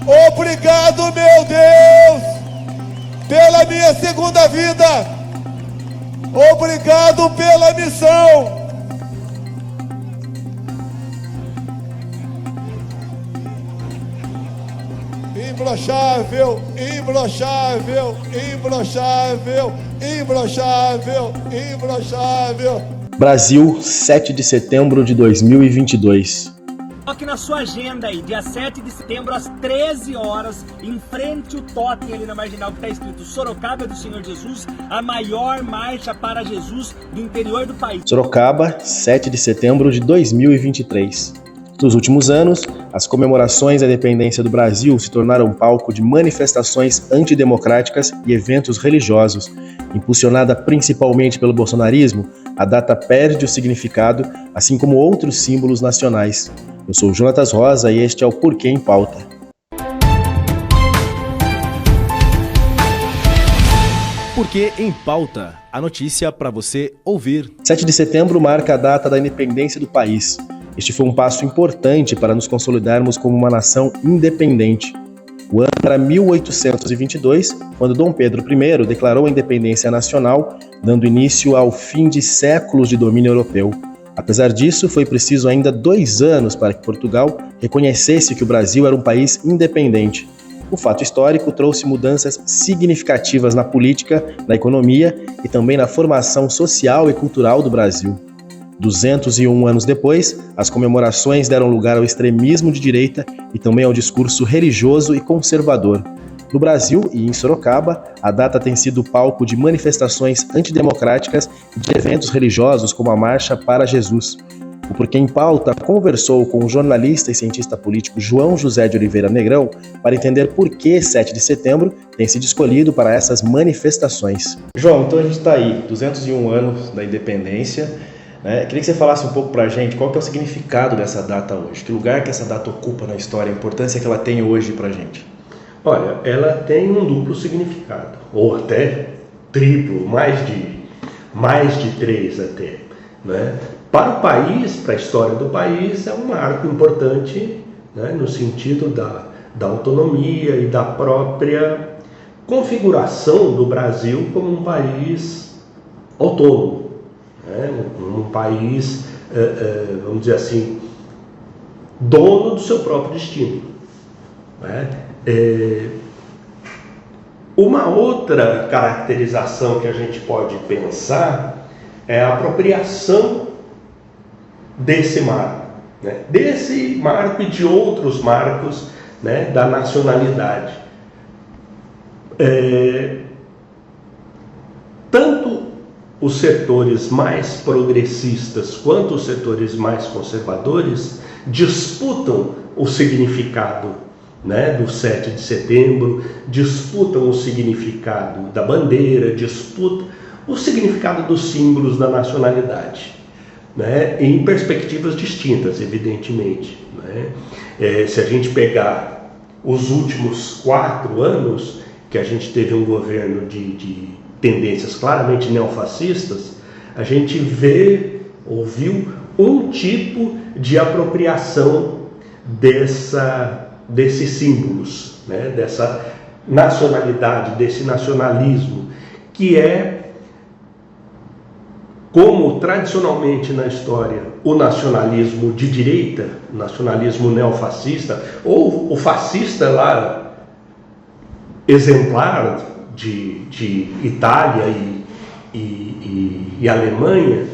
Obrigado, meu Deus, pela minha segunda vida. Obrigado pela missão. Imbrochável, imbrochável, imbrochável, imbrochável, imbrochável. Brasil, 7 de setembro de 2022. Coloque na sua agenda aí, dia 7 de setembro, às 13 horas, em frente ao totem ali na Marginal, que está escrito Sorocaba do Senhor Jesus, a maior marcha para Jesus do interior do país. Sorocaba, 7 de setembro de 2023. Nos últimos anos, as comemorações da independência do Brasil se tornaram palco de manifestações antidemocráticas e eventos religiosos. Impulsionada principalmente pelo bolsonarismo, a data perde o significado, assim como outros símbolos nacionais. Eu sou o Jonatas Rosa e este é o Porquê em Pauta. Porquê em Pauta, a notícia para você ouvir. 7 de setembro marca a data da independência do país. Este foi um passo importante para nos consolidarmos como uma nação independente. O ano era 1822, quando Dom Pedro I declarou a independência nacional, dando início ao fim de séculos de domínio europeu. Apesar disso, foi preciso ainda 2 anos para que Portugal reconhecesse que o Brasil era um país independente. O fato histórico trouxe mudanças significativas na política, na economia e também na formação social e cultural do Brasil. 201 anos depois, as comemorações deram lugar ao extremismo de direita e também ao discurso religioso e conservador. No Brasil e em Sorocaba, a data tem sido palco de manifestações antidemocráticas e de eventos religiosos como a Marcha para Jesus. O Porquê em Pauta conversou com o jornalista e cientista político João José de Oliveira Negrão para entender por que 7 de setembro tem sido escolhido para essas manifestações. João, então a gente está aí, 201 anos da independência. Queria que você falasse um pouco para a gente qual que é o significado dessa data hoje, que lugar que essa data ocupa na história, a importância que ela tem hoje para a gente. Olha, ela tem um duplo significado, ou até triplo, mais de 3 até, né? Para o país, para a história do país, é um marco importante, né, no sentido da autonomia e da própria configuração do Brasil como um país autônomo, né, um país, vamos dizer assim, dono do seu próprio destino, né? Uma outra caracterização que a gente pode pensar é a apropriação desse marco, né? Desse marco e de outros marcos, né, da nacionalidade. Tanto os setores mais progressistas quanto os setores mais conservadores disputam o significado, né, do 7 de setembro, disputam o significado da bandeira, disputam o significado dos símbolos da nacionalidade, né, em perspectivas distintas, evidentemente, né? Se a gente pegar os últimos 4 anos, que a gente teve um governo de tendências claramente neofascistas, a gente ouviu um tipo de apropriação desses símbolos, né, dessa nacionalidade, desse nacionalismo, que é, como tradicionalmente na história, o nacionalismo de direita, o nacionalismo neofascista, ou o fascista lá, exemplar de Itália e Alemanha,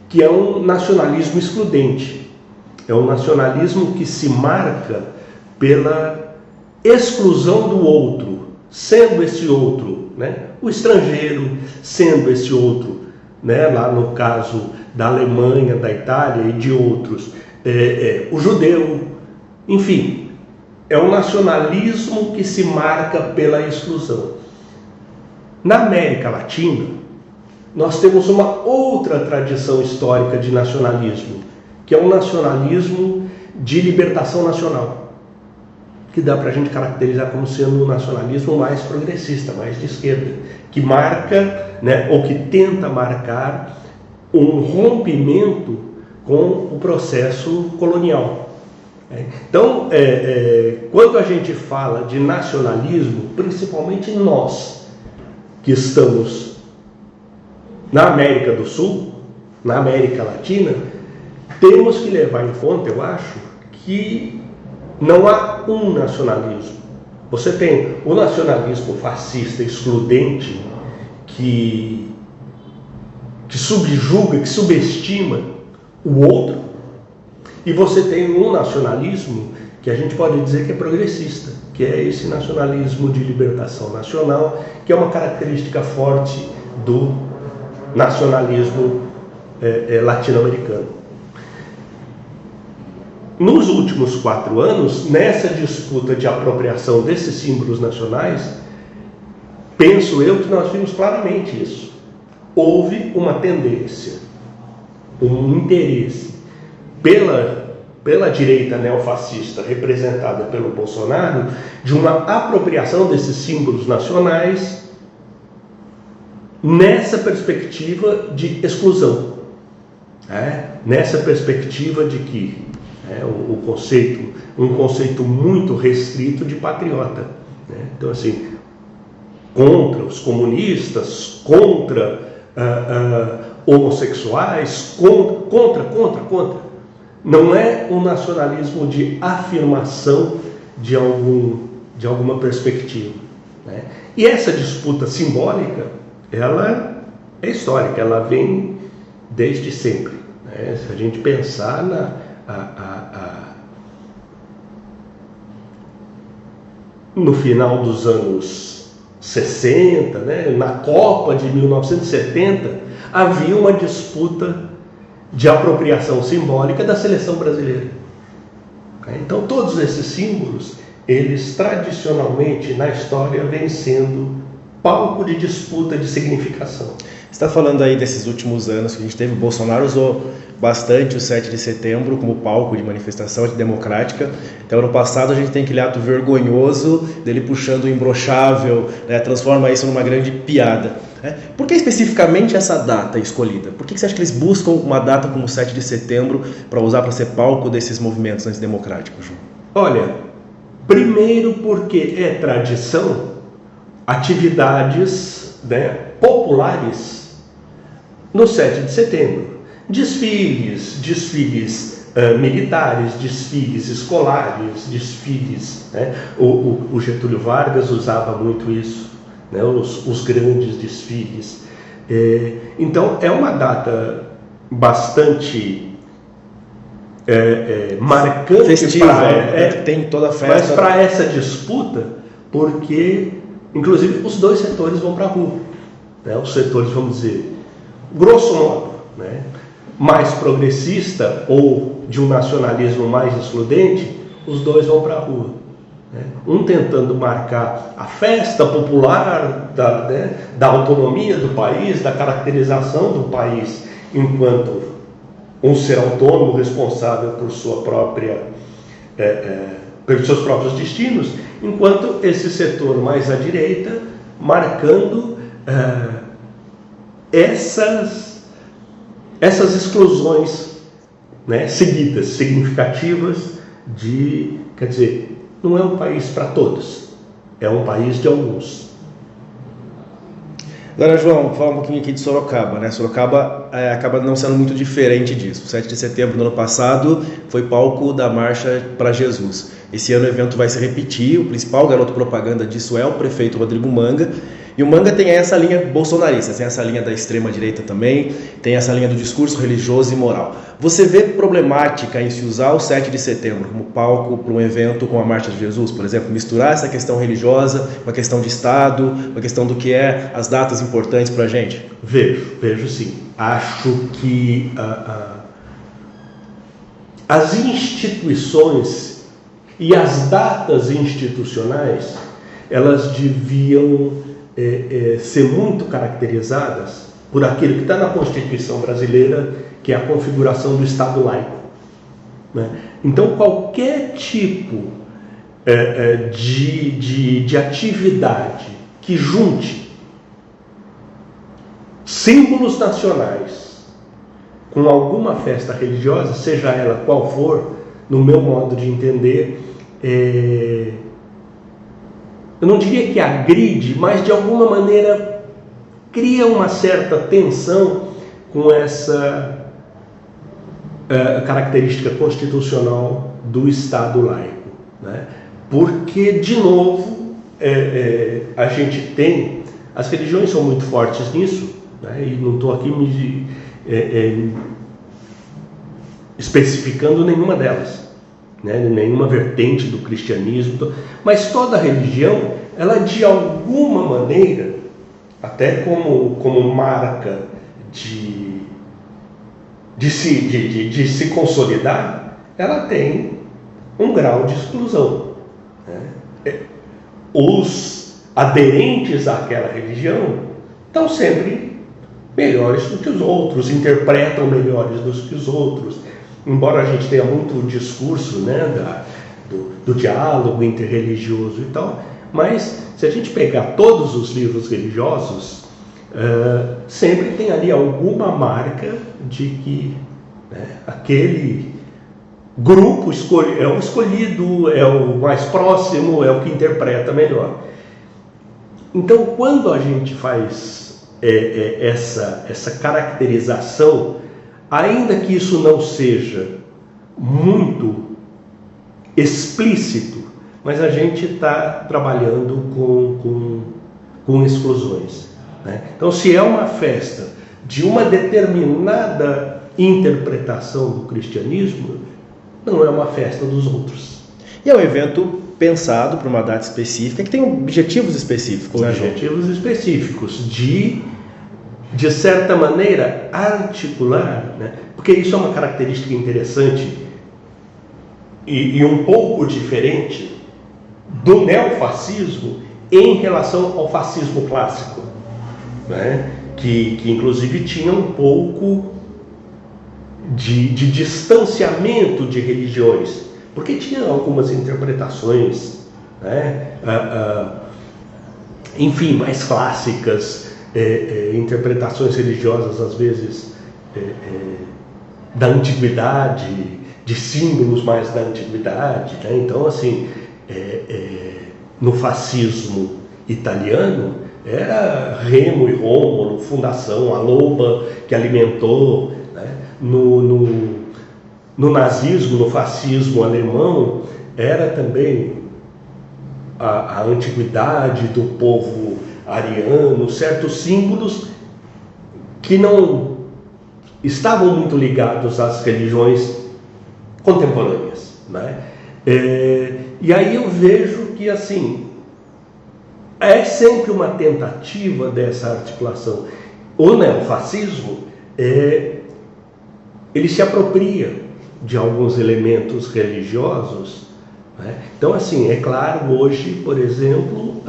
que é um nacionalismo excludente, é um nacionalismo que se marca pela exclusão do outro, sendo esse outro, né, o estrangeiro, sendo esse outro, né, lá no caso da Alemanha, da Itália e de outros, o judeu, enfim, é um nacionalismo que se marca pela exclusão. Na América Latina, nós temos uma outra tradição histórica de nacionalismo, que é um nacionalismo de libertação nacional, que dá para a gente caracterizar como sendo um nacionalismo mais progressista, mais de esquerda, que marca, né, ou que tenta marcar um rompimento com o processo colonial, Então, quando a gente fala de nacionalismo, principalmente nós que estamos na América do Sul, na América Latina, temos que levar em conta, eu acho, que não há um nacionalismo. Você tem o nacionalismo fascista excludente que subjuga, que subestima o outro, e você tem um nacionalismo que a gente pode dizer que é progressista, que é esse nacionalismo de libertação nacional, que é uma característica forte do nacionalismo latino-americano. Nos últimos 4 anos, nessa disputa de apropriação desses símbolos nacionais, penso eu que nós vimos claramente isso. Houve uma tendência, um interesse pela direita neofascista representada pelo Bolsonaro, de uma apropriação desses símbolos nacionais nessa perspectiva de exclusão, nessa perspectiva de que um conceito muito restrito de patriota, Então, assim, contra os comunistas, contra homossexuais, contra. Não é um nacionalismo de afirmação de alguma perspectiva, E essa disputa simbólica, ela é histórica, ela vem desde sempre, Se a gente pensar no final dos anos 60, na Copa de 1970, havia uma disputa de apropriação simbólica da seleção brasileira. Então, todos esses símbolos, eles tradicionalmente na história vêm sendo palco de disputa de significação. Você está falando aí desses últimos anos que a gente teve, o Bolsonaro usou bastante o 7 de setembro como palco de manifestação antidemocrática. Então, ano passado a gente tem aquele ato vergonhoso dele puxando o imbrochável, transforma isso numa grande piada. Por que especificamente essa data escolhida? Por que você acha que eles buscam uma data como o 7 de setembro para usar para ser palco desses movimentos antidemocráticos, João? Olha, primeiro porque é tradição atividades populares no 7 de setembro. Desfiles militares, desfiles escolares, desfiles. O Getúlio Vargas usava muito isso, os grandes desfiles. Então, é uma data bastante marcante, festiva, tem toda a festa. Mas para essa disputa, porque, inclusive, os dois setores vão para a rua. Os setores, vamos dizer, grosso modo, mais progressista ou de um nacionalismo mais excludente, os dois vão para a rua. Um tentando marcar a festa popular da autonomia do país, da caracterização do país enquanto um ser autônomo responsável por pelos seus próprios destinos, enquanto esse setor mais à direita marcando essas exclusões seguidas, significativas quer dizer, não é um país para todos, é um país de alguns. Agora, João, vou falar um pouquinho aqui de Sorocaba, Sorocaba acaba não sendo muito diferente disso. O 7 de setembro do ano passado foi palco da Marcha para Jesus. Esse ano o evento vai se repetir, o principal garoto propaganda disso é o prefeito Rodrigo Manga. E o Manga tem essa linha bolsonarista, tem essa linha da extrema-direita também, tem essa linha do discurso religioso e moral. Você vê problemática em se usar o 7 de setembro como palco para um evento com a Marcha de Jesus, por exemplo, misturar essa questão religiosa com a questão de Estado, com a questão do que é as datas importantes para a gente? Vejo sim. Acho que as instituições e as datas institucionais, elas deviam ser muito caracterizadas por aquilo que está na Constituição brasileira, que é a configuração do Estado laico. Então, qualquer tipo de atividade que junte símbolos nacionais com alguma festa religiosa, seja ela qual for, no meu modo de entender, eu não diria que agride, mas de alguma maneira cria uma certa tensão com essa característica constitucional do Estado laico, né? Porque, de novo, a gente tem, as religiões são muito fortes nisso, né? E não estou aqui me especificando nenhuma delas, né? Nenhuma vertente do cristianismo, mas toda religião, ela de alguma maneira, até como marca de se consolidar, ela tem um grau de exclusão, né? Os aderentes àquela religião estão sempre melhores do que os outros, interpretam melhores do que os outros, embora a gente tenha muito discurso, né, do diálogo interreligioso e tal, mas se a gente pegar todos os livros religiosos, sempre tem ali alguma marca de que, né, aquele grupo é o escolhido, é o mais próximo, é o que interpreta melhor. Então, quando a gente faz essa caracterização, ainda que isso não seja muito explícito, mas a gente está trabalhando com exclusões, né? Então, se é uma festa de uma determinada interpretação do cristianismo, não é uma festa dos outros. E é um evento pensado para uma data específica, que tem objetivos específicos, né, João? Objetivos específicos de certa maneira, articular, né? Porque isso é uma característica interessante e um pouco diferente do neofascismo em relação ao fascismo clássico, né? Que inclusive tinha um pouco de distanciamento de religiões, porque tinha algumas interpretações, né? Enfim, mais clássicas, interpretações religiosas às vezes da antiguidade, de símbolos mais da antiguidade, né? Então, assim, no fascismo italiano era Remo e Rômulo, fundação, a loba que alimentou, né? No nazismo, no fascismo alemão, era também a antiguidade do povo ariano, certos símbolos que não estavam muito ligados às religiões contemporâneas, né? E aí eu vejo que, assim, é sempre uma tentativa dessa articulação. O neofascismo, ele se apropria de alguns elementos religiosos, né? Então, assim, é claro, hoje, por exemplo,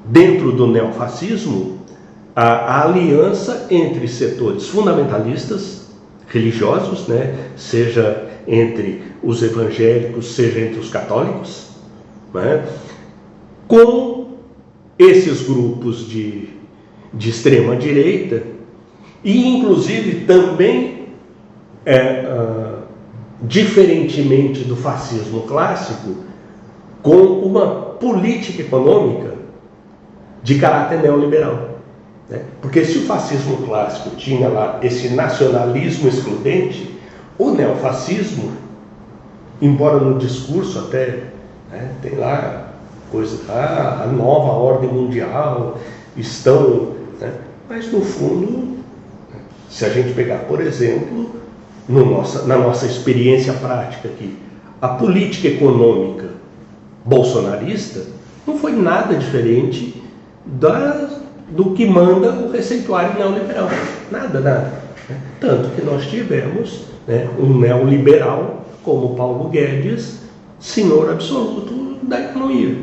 dentro do neofascismo, a aliança entre setores fundamentalistas religiosos, né? Seja entre os evangélicos, seja entre os católicos, né? Com esses grupos de extrema direita e, inclusive, também, diferentemente do fascismo clássico, com uma política econômica de caráter neoliberal, né? Porque se o fascismo clássico tinha lá esse nacionalismo excludente, o neofascismo, embora no discurso até, né, tem lá coisa, a nova ordem mundial, estão, né, mas no fundo, se a gente pegar, por exemplo, na nossa experiência prática aqui, a política econômica bolsonarista não foi nada diferente do que manda o receituário neoliberal. Nada. Tanto que nós tivemos, né, um neoliberal como Paulo Guedes, senhor absoluto da economia.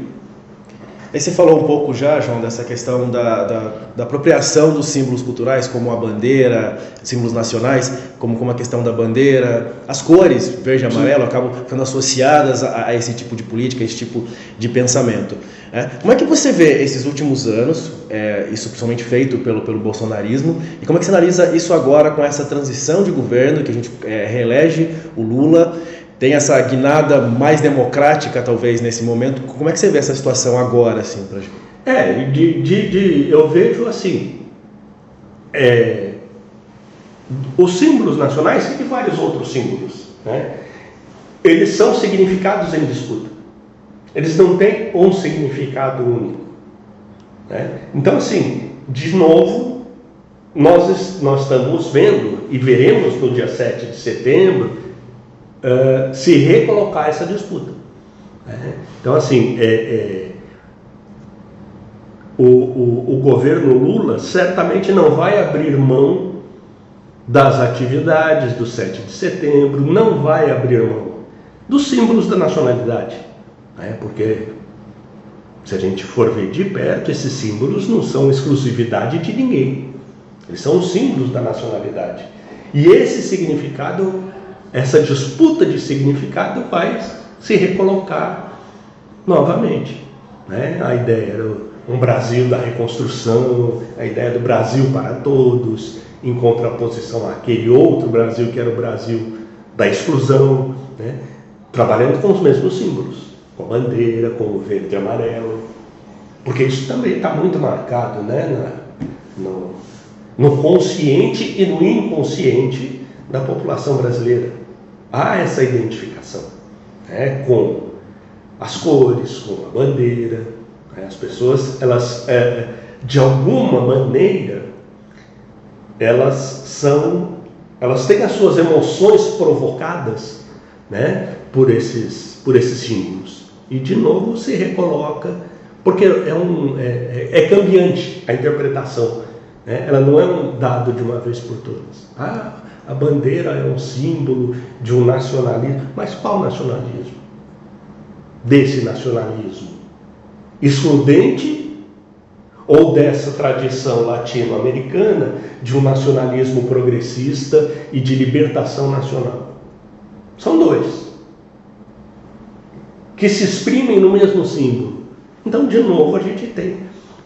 Aí você falou um pouco já, João, dessa questão da apropriação dos símbolos culturais, como a bandeira, símbolos nacionais, como a questão da bandeira, as cores, verde e amarelo, acabam ficando associadas a esse tipo de política, a esse tipo de pensamento. Como é que você vê esses últimos anos, isso principalmente feito pelo bolsonarismo, e como é que você analisa isso agora com essa transição de governo, que a gente reelege o Lula, tem essa guinada mais democrática, talvez, nesse momento? Como é que você vê essa situação agora, assim, pra gente? Eu vejo assim, os símbolos nacionais e vários outros símbolos, né? Eles são significados em disputa. Eles não têm um significado único, né? Então, assim, de novo, nós estamos vendo e veremos no dia 7 de setembro se recolocar essa disputa, né? Então, assim, o governo Lula certamente não vai abrir mão das atividades do 7 de setembro, não vai abrir mão dos símbolos da nacionalidade, né? Porque, se a gente for ver de perto, esses símbolos não são exclusividade de ninguém, eles são os símbolos da nacionalidade. E esse significado, essa disputa de significado vai se recolocar novamente, né? A ideia era um Brasil da reconstrução, a ideia do Brasil para todos, em contraposição àquele outro Brasil que era o Brasil da exclusão, né? Trabalhando com os mesmos símbolos, com a bandeira, com o verde e amarelo, porque isso também está muito marcado, né? No consciente e no inconsciente da população brasileira. Há essa identificação, né, com as cores, com a bandeira, né? As pessoas, elas, de alguma maneira, elas têm as suas emoções provocadas, né, por esses símbolos. E de novo se recoloca, porque é cambiante a interpretação, né? Ela não é um dado de uma vez por todas. A bandeira é um símbolo de um nacionalismo, mas qual nacionalismo? Desse nacionalismo excludente ou dessa tradição latino-americana de um nacionalismo progressista e de libertação nacional? São dois que se exprimem no mesmo símbolo. Então, de novo, a gente tem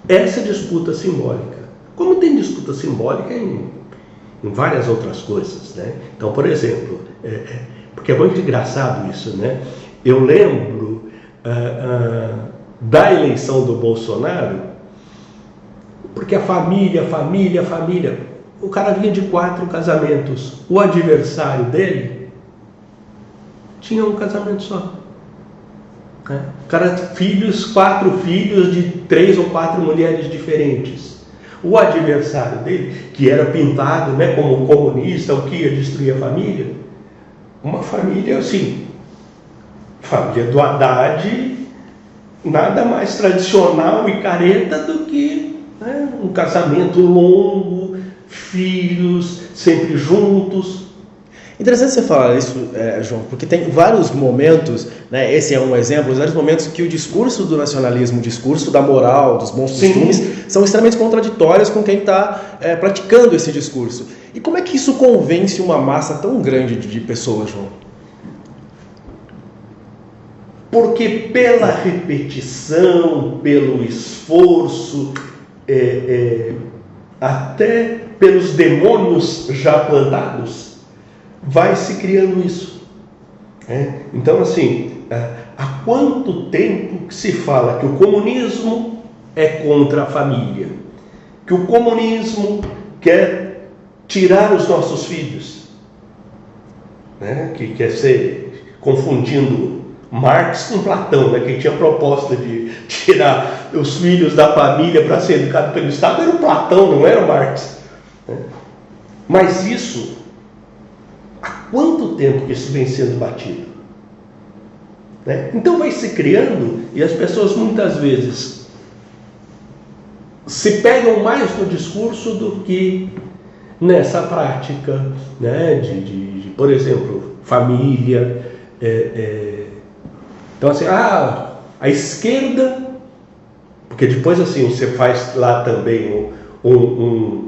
essa disputa simbólica, como tem disputa simbólica em várias outras coisas, né? Então, por exemplo, porque é muito engraçado isso, né? Eu lembro da eleição do Bolsonaro, porque a família, o cara vinha de 4 casamentos, o adversário dele tinha um casamento só, né? O cara, 4 filhos de 3 ou 4 mulheres diferentes. O adversário dele, que era pintado, né, como comunista, o que ia destruir a família, uma família assim, família do Haddad, nada mais tradicional e careta do que, né, um casamento longo, filhos sempre juntos. Interessante você falar isso, João, porque tem vários momentos, né, esse é um exemplo, vários momentos que o discurso do nacionalismo, o discurso da moral, dos bons costumes, são extremamente contraditórios com quem está praticando esse discurso. E como é que isso convence uma massa tão grande de pessoas, João? Porque pela repetição, pelo esforço, até pelos demônios já plantados, vai se criando isso. Então, assim, há quanto tempo que se fala que o comunismo é contra a família, que o comunismo quer tirar os nossos filhos, né? Que quer ser, confundindo Marx com Platão, né? Quem tinha a proposta de tirar os filhos da família para ser educado pelo Estado era o Platão, não era o Marx, né? Mas isso, há quanto tempo que isso vem sendo batido, né? Então vai se criando, e as pessoas muitas vezes se pegam mais no discurso do que nessa prática, né? Por exemplo, família. Então assim, a esquerda Porque depois assim você faz lá também um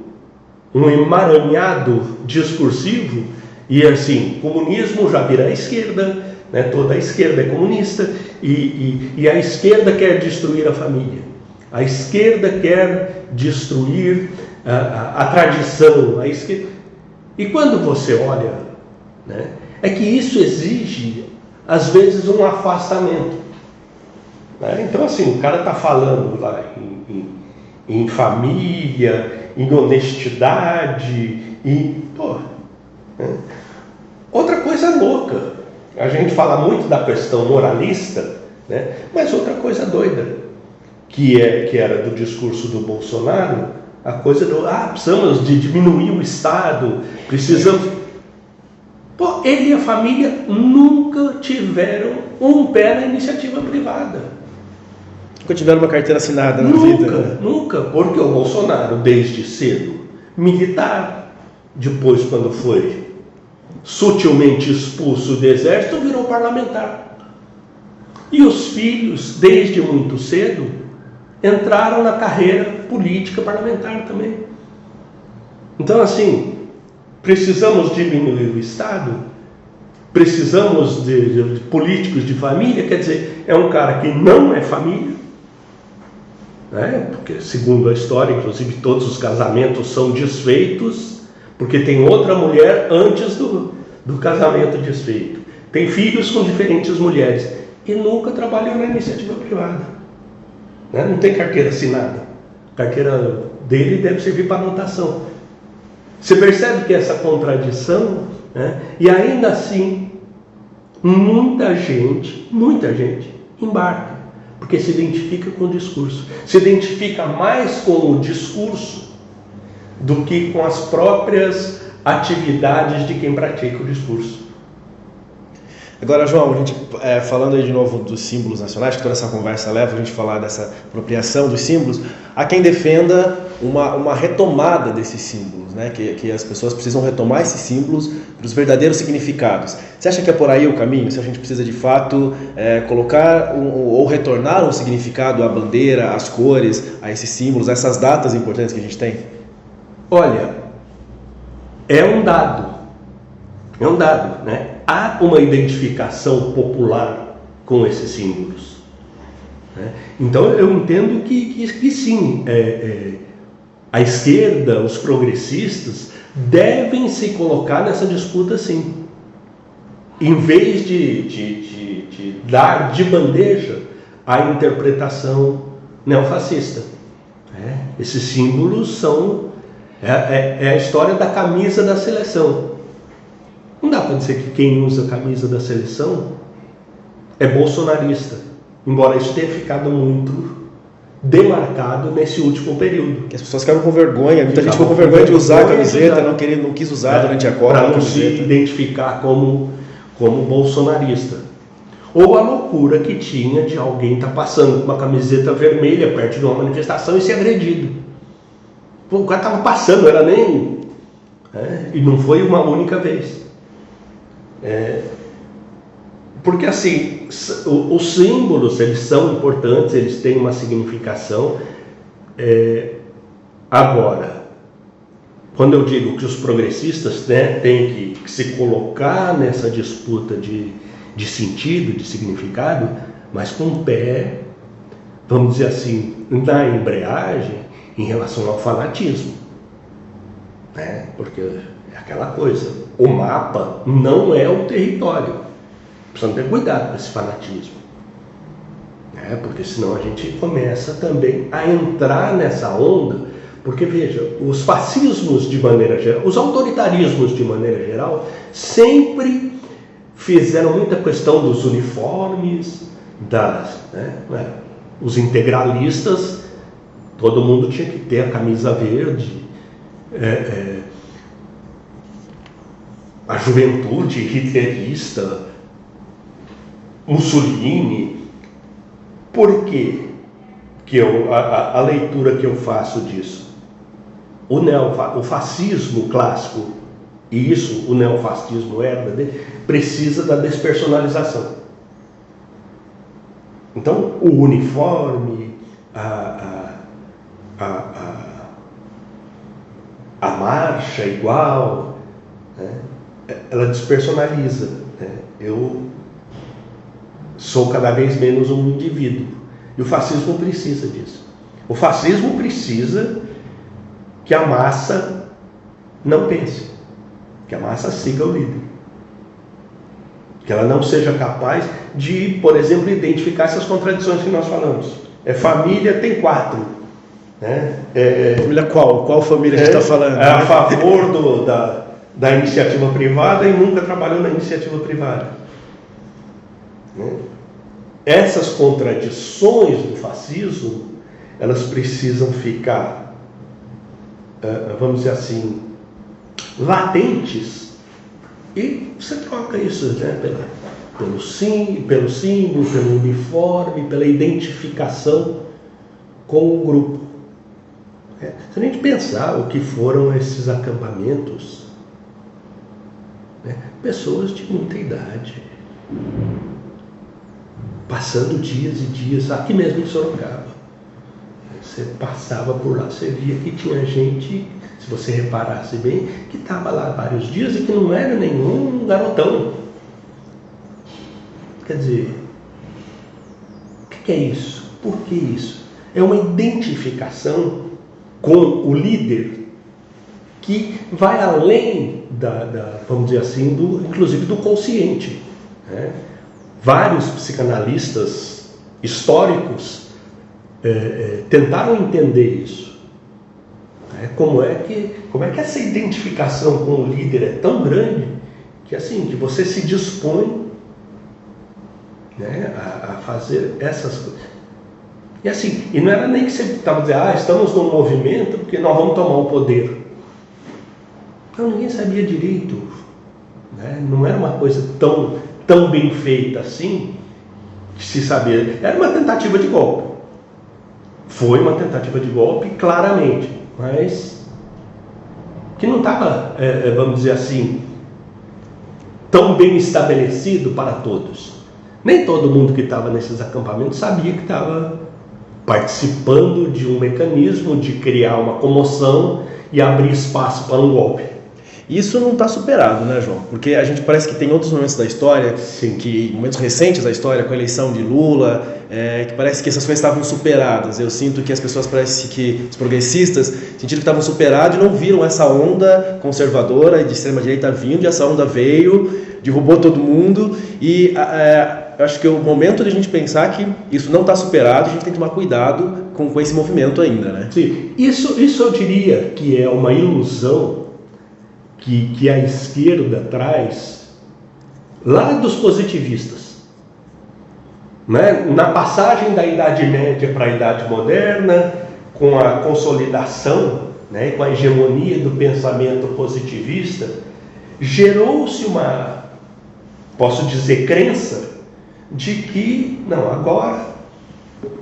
emaranhado discursivo, e assim, comunismo já vira a esquerda, né? Toda a esquerda é comunista, e a esquerda quer destruir a família, a esquerda quer destruir a tradição, a esquerda. E quando você olha, né, é que isso exige às vezes um afastamento, né? Então assim, o cara está falando lá em família, em honestidade, né? Outra coisa louca, a gente fala muito da questão moralista, né? Mas outra coisa doida, que era do discurso do Bolsonaro, a coisa precisamos de diminuir o Estado, precisamos... Pô, ele e a família nunca tiveram um pé na iniciativa privada. Nunca tiveram uma carteira assinada na vida. Né? Nunca, porque o Bolsonaro, desde cedo, militar, depois quando foi sutilmente expulso do exército, virou parlamentar. E os filhos, desde muito cedo, entraram na carreira política parlamentar também. Então, assim, precisamos diminuir o Estado, precisamos de políticos de família, quer dizer, é um cara que não é família, né? Porque, segundo a história, inclusive, todos os casamentos são desfeitos, porque tem outra mulher antes do casamento desfeito. Tem filhos com diferentes mulheres e nunca trabalhou na iniciativa privada, né? Não tem carteira assinada. A carteira dele deve servir para anotação. Você percebe que essa contradição, né? E ainda assim, muita gente embarca, porque se identifica com o discurso, se identifica mais com o discurso do que com as próprias atividades de quem pratica o discurso. Agora, João, a gente falando aí de novo dos símbolos nacionais, que toda essa conversa leva a gente a falar dessa apropriação dos símbolos, há quem defenda uma retomada desses símbolos, né? Que as pessoas precisam retomar esses símbolos para os verdadeiros significados. Você acha que é por aí o caminho? Se a gente precisa de fato colocar ou retornar um significado à bandeira, às cores, a esses símbolos, a essas datas importantes que a gente tem? Olha, é um dado, né? Há uma identificação popular com esses símbolos, né? Então eu entendo que sim, a esquerda, os progressistas devem se colocar nessa disputa, sim, em vez de dar de bandeja a interpretação neofascista. Esses símbolos são a história da camisa da seleção. Não dá para dizer que quem usa a camisa da seleção é bolsonarista, embora isso tenha ficado muito demarcado nesse último período. Que as pessoas ficaram com vergonha, muita gente ficou com vergonha de usar a camiseta, não quis usar durante a Copa. Para não se identificar como bolsonarista. Ou a loucura que tinha de alguém estar passando com uma camiseta vermelha perto de uma manifestação e ser agredido. O cara estava passando, não era nem... e não foi uma única vez. Porque assim, os símbolos, eles são importantes, eles têm uma significação. Agora, quando eu digo que os progressistas, né, têm que se colocar nessa disputa de sentido, de significado, mas com o pé, vamos dizer assim, na embreagem em relação ao fanatismo, né? Porque é aquela coisa, o mapa não é o território. Precisamos ter cuidado com esse fanatismo, né? Porque senão a gente começa também a entrar nessa onda. Porque veja, os fascismos de maneira geral, os autoritarismos de maneira geral, sempre fizeram muita questão dos uniformes, os integralistas, todo mundo tinha que ter a camisa verde, a juventude hitlerista, Mussolini. Por quê? Que a leitura que eu faço disso, o fascismo clássico, e isso o neofascismo precisa da despersonalização. Então o uniforme, a marcha igual, né? Ela despersonaliza, né? Eu sou cada vez menos um indivíduo. E o fascismo precisa disso. O fascismo precisa que a massa não pense, que a massa siga o líder. Que ela não seja capaz de, por exemplo, identificar essas contradições que nós falamos. Família tem 4. Né? Família qual? Qual família que está falando? A favor da iniciativa privada e nunca trabalhou na iniciativa privada. Né? Essas contradições do fascismo, elas precisam ficar, vamos dizer assim, latentes, e você troca isso, né, pelo símbolo, pelo uniforme, pela identificação com o grupo. Se a gente pensar o que foram esses acampamentos, né, pessoas de muita idade, passando dias e dias, aqui mesmo em Sorocaba. Você passava por lá, você via que tinha gente, se você reparasse bem, que estava lá vários dias e que não era nenhum garotão. Quer dizer, o que é isso? Por que isso? É uma identificação com o líder que vai além vamos dizer assim, inclusive do consciente, né? Vários psicanalistas históricos tentaram entender isso. Como é que essa identificação com o líder é tão grande que, assim, que você se dispõe, né, a fazer essas coisas. E assim, e não era nem que você estava dizendo, estamos num movimento porque nós vamos tomar o poder. Então ninguém sabia direito, né? Não era uma coisa tão bem feita assim, que se sabia. Era uma tentativa de golpe. Foi uma tentativa de golpe, claramente, mas que não estava, vamos dizer assim, tão bem estabelecido para todos. Nem todo mundo que estava nesses acampamentos sabia que estava participando de um mecanismo de criar uma comoção e abrir espaço para um golpe. Isso não está superado, né, João? Porque a gente parece que tem outros momentos da história, momentos recentes da história, com a eleição de Lula, que parece que essas coisas estavam superadas. Eu sinto que as pessoas, parece que os progressistas, sentiram que estavam superados e não viram essa onda conservadora de extrema-direita vindo, e essa onda veio, derrubou todo mundo, e eu acho que é o momento de a gente pensar que isso não está superado, a gente tem que tomar cuidado com esse movimento ainda, né? Sim, isso eu diria que é uma ilusão que a esquerda traz lá dos positivistas, né? Na passagem da Idade Média para a Idade Moderna, com a consolidação, né, com a hegemonia do pensamento positivista, gerou-se uma, posso dizer, crença de que, não, agora,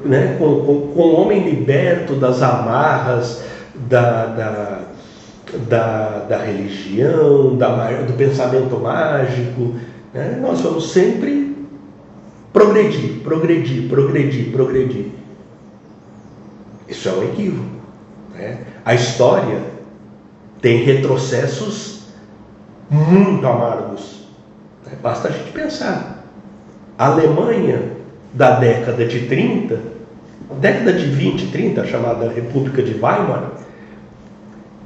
né, com o homem liberto das amarras da religião, do pensamento mágico, né, nós vamos sempre progredir. Isso é um equívoco, né? A história tem retrocessos muito amargos, né? Basta a gente pensar. A Alemanha da década de 30, década de 20, 30, chamada República de Weimar,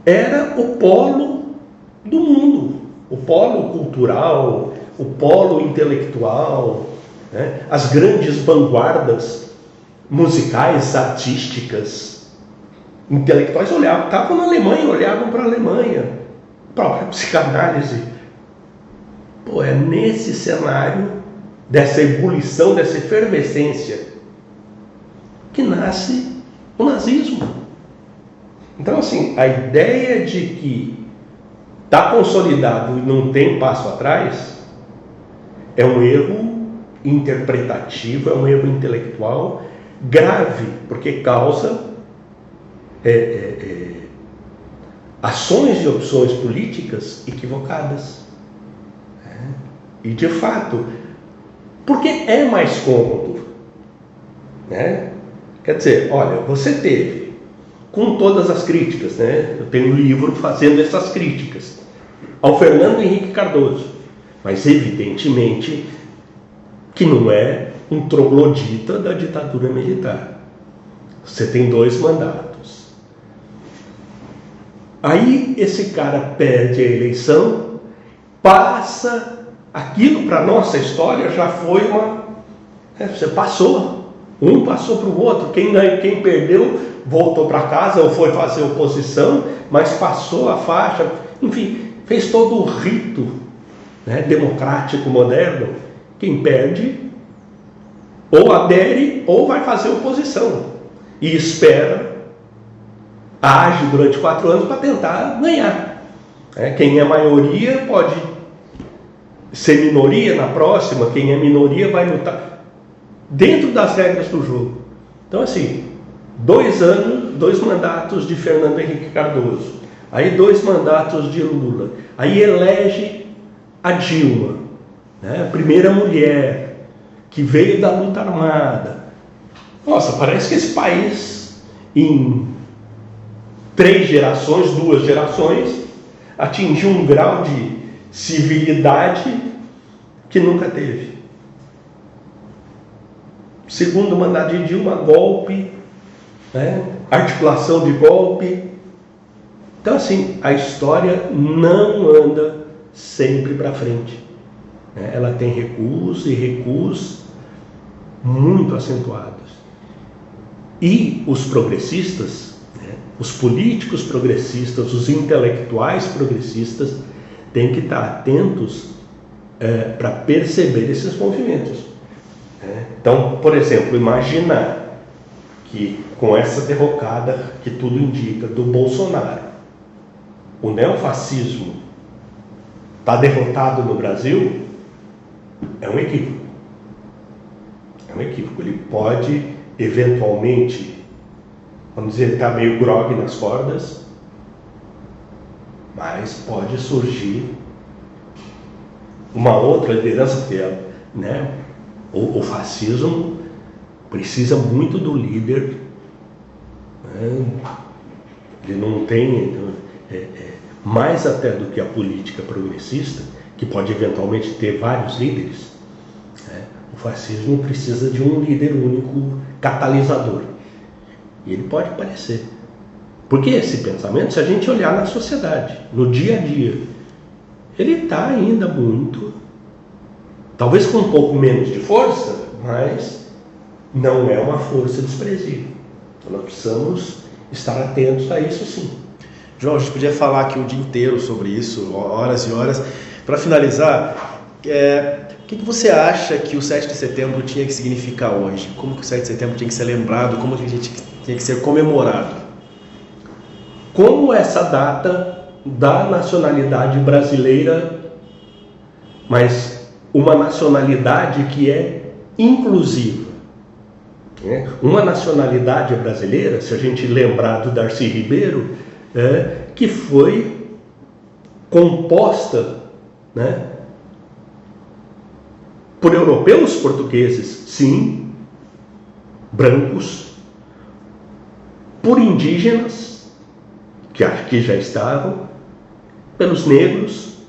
era o polo do mundo, o polo cultural, o polo intelectual, né? As grandes vanguardas musicais, artísticas, intelectuais estavam na Alemanha, olhavam para a Alemanha, a própria psicanálise. É nesse cenário dessa ebulição, dessa efervescência, que nasce o nazismo. Então, assim, a ideia de que está consolidado e não tem passo atrás é um erro interpretativo, é um erro intelectual grave, porque causa ações e opções políticas equivocadas. E, de fato, porque é mais cômodo, né, Quer dizer, olha, você teve, com todas as críticas, né? Eu tenho um livro fazendo essas críticas ao Fernando Henrique Cardoso, mas evidentemente que não é um troglodita da ditadura militar. Você tem 2 mandatos. Aí esse cara perde a eleição, passa, aquilo para a nossa história já foi uma... você passou, um passou para o outro, quem perdeu voltou para casa ou foi fazer oposição, mas passou a faixa, enfim, fez todo o rito, né, democrático moderno. Quem perde ou adere ou vai fazer oposição e espera, age durante 4 anos para tentar ganhar. Quem é maioria pode ser minoria na próxima, quem é minoria vai lutar dentro das regras do jogo. Então, assim, 2 mandatos de Fernando Henrique Cardoso, aí 2 mandatos de Lula, aí elege a Dilma, né, a primeira mulher que veio da luta armada. Nossa, parece que esse país, em 2 gerações, atingiu um grau de civilidade que nunca teve. Segundo mandato de Dilma, golpe, né? Articulação de golpe. Então, assim, a história não anda sempre para frente. Ela tem recuos e recuos muito acentuados. E os progressistas, né? Os políticos progressistas, os intelectuais progressistas, têm que estar atentos para perceber esses movimentos. Então, por exemplo, imaginar que com essa derrocada que tudo indica do Bolsonaro, o neofascismo está derrotado no Brasil, é um equívoco. É um equívoco. Ele pode, eventualmente, vamos dizer, estar meio grogue nas cordas, mas pode surgir uma outra liderança, porque, né, o fascismo precisa muito do líder, né? Ele não tem, mais até do que a política progressista, que pode eventualmente ter vários líderes, né? O fascismo precisa de um líder único catalisador, e ele pode aparecer. Porque esse pensamento, se a gente olhar na sociedade, no dia a dia, ele está ainda muito, talvez com um pouco menos de força, mas não é uma força desprezível. Então nós precisamos estar atentos a isso, sim. João, a gente podia falar aqui o dia inteiro sobre isso, horas e horas. Para finalizar, o que você acha que o 7 de setembro tinha que significar hoje? Como que o 7 de setembro tinha que ser lembrado? Como que a gente tinha que ser comemorado? Como essa data da nacionalidade brasileira, mas uma nacionalidade que é inclusiva. Uma nacionalidade brasileira, se a gente lembrar do Darcy Ribeiro, que foi composta, né, por europeus portugueses, sim, brancos, por indígenas, que aqui já estavam, pelos negros,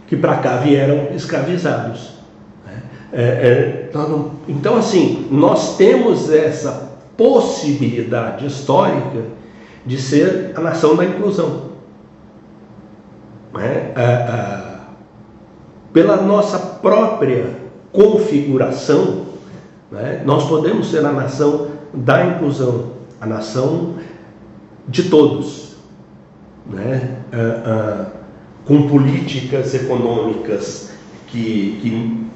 que para cá vieram escravizados. Então, assim, nós temos essa possibilidade histórica de ser a nação da inclusão. Pela nossa própria configuração, né, nós podemos ser a nação da inclusão, a nação de todos, né, com políticas econômicas que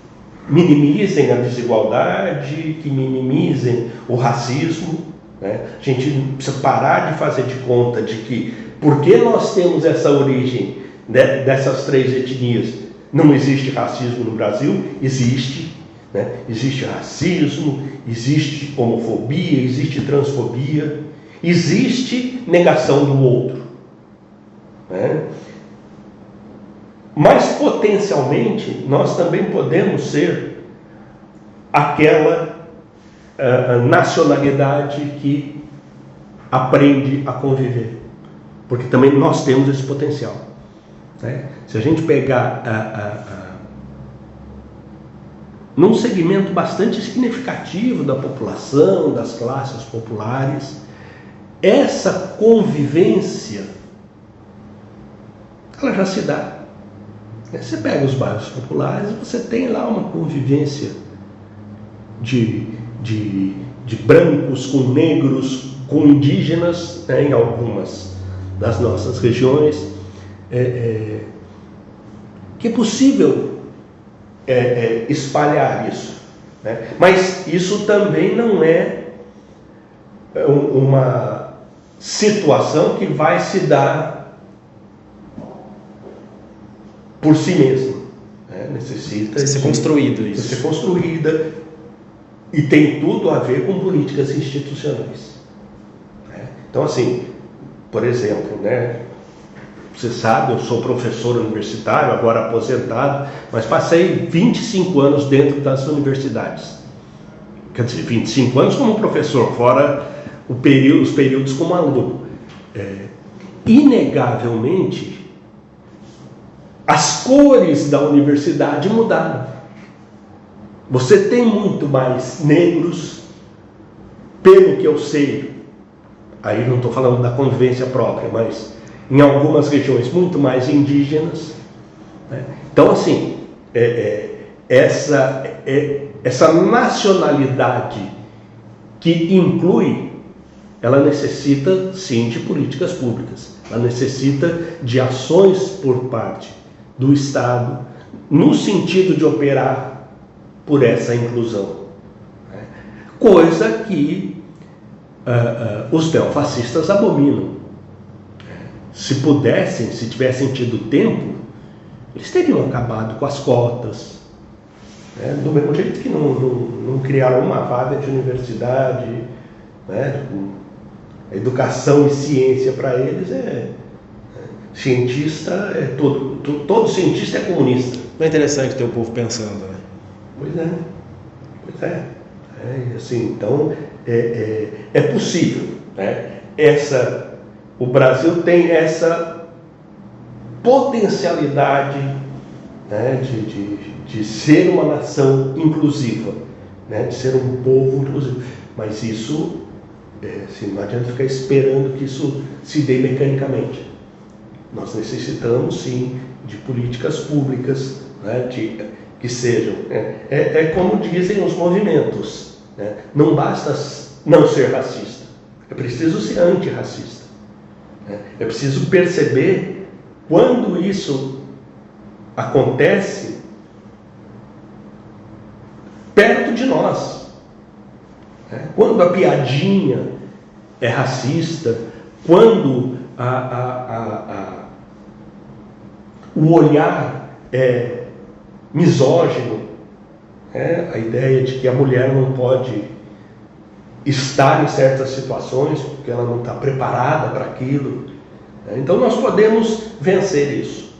minimizem a desigualdade, que minimizem o racismo, né? A gente precisa parar de fazer de conta de que, porque nós temos essa origem, né, dessas 3 etnias, não existe racismo no Brasil. Existe, né? Existe racismo, existe homofobia, existe transfobia, existe negação do outro, né? Mas potencialmente nós também podemos ser aquela nacionalidade que aprende a conviver, porque também nós temos esse potencial, né? Se a gente pegar num segmento bastante significativo da população, das classes populares, essa convivência, ela já se dá. Você pega os bairros populares, você tem lá uma convivência de brancos com negros, com indígenas, né, em algumas das nossas regiões, que é possível espalhar isso, né? Mas isso também não é uma situação que vai se dar por si mesma, né? Necessita ser construído de isso. ser construída, e tem tudo a ver com políticas institucionais, né? Então, assim, por exemplo, né, você sabe, eu sou professor universitário, agora aposentado, mas passei 25 anos dentro das universidades. Quer dizer, 25 anos como professor, fora os períodos como aluno. Inegavelmente, as cores da universidade mudaram. Você tem muito mais negros, pelo que eu sei, aí não estou falando da convivência própria, mas em algumas regiões muito mais indígenas, né? Então, assim, essa nacionalidade que inclui, ela necessita sim de políticas públicas, ela necessita de ações por parte do Estado no sentido de operar por essa inclusão, né? Coisa que os neofascistas abominam. Se pudessem, se tivessem tido tempo, eles teriam acabado com as cotas, né? Do mesmo jeito que não criaram uma vaga de universidade, né? Educação e ciência para eles cientista todo cientista é comunista. Não é interessante ter o povo pensando, né? Pois é. Assim, então é possível, né? O Brasil tem essa potencialidade, né, de ser uma nação inclusiva, né, de ser um povo inclusivo. Mas isso, assim, não adianta ficar esperando que isso se dê mecanicamente. Nós necessitamos, sim, de políticas públicas, né, que sejam... como dizem os movimentos, né, não basta não ser racista, é preciso ser antirracista. É preciso perceber quando isso acontece perto de nós, né? Quando a piadinha é racista, quando o olhar é misógino, né? A ideia de que a mulher não pode estar em certas situações porque ela não está preparada para aquilo. Então nós podemos vencer isso,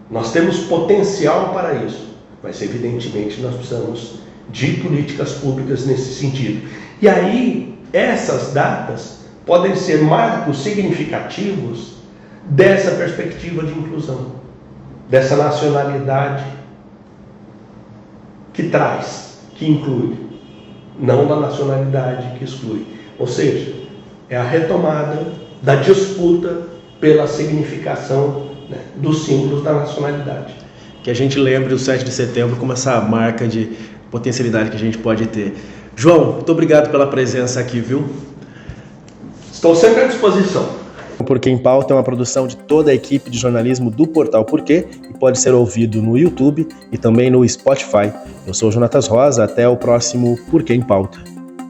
nós temos potencial para isso, mas evidentemente nós precisamos de políticas públicas nesse sentido. E aí essas datas podem ser marcos significativos dessa perspectiva de inclusão, dessa nacionalidade que traz, que inclui, não da nacionalidade que exclui. Ou seja, é a retomada da disputa pela significação, né, dos símbolos da nacionalidade. Que a gente lembre o 7 de setembro como essa marca de potencialidade que a gente pode ter. João, muito obrigado pela presença aqui, viu? Estou sempre à disposição. O Porquê em Pauta é uma produção de toda a equipe de jornalismo do Portal Porquê e pode ser ouvido no YouTube e também no Spotify. Eu sou o Jonatas Rosa, até o próximo Porquê em Pauta.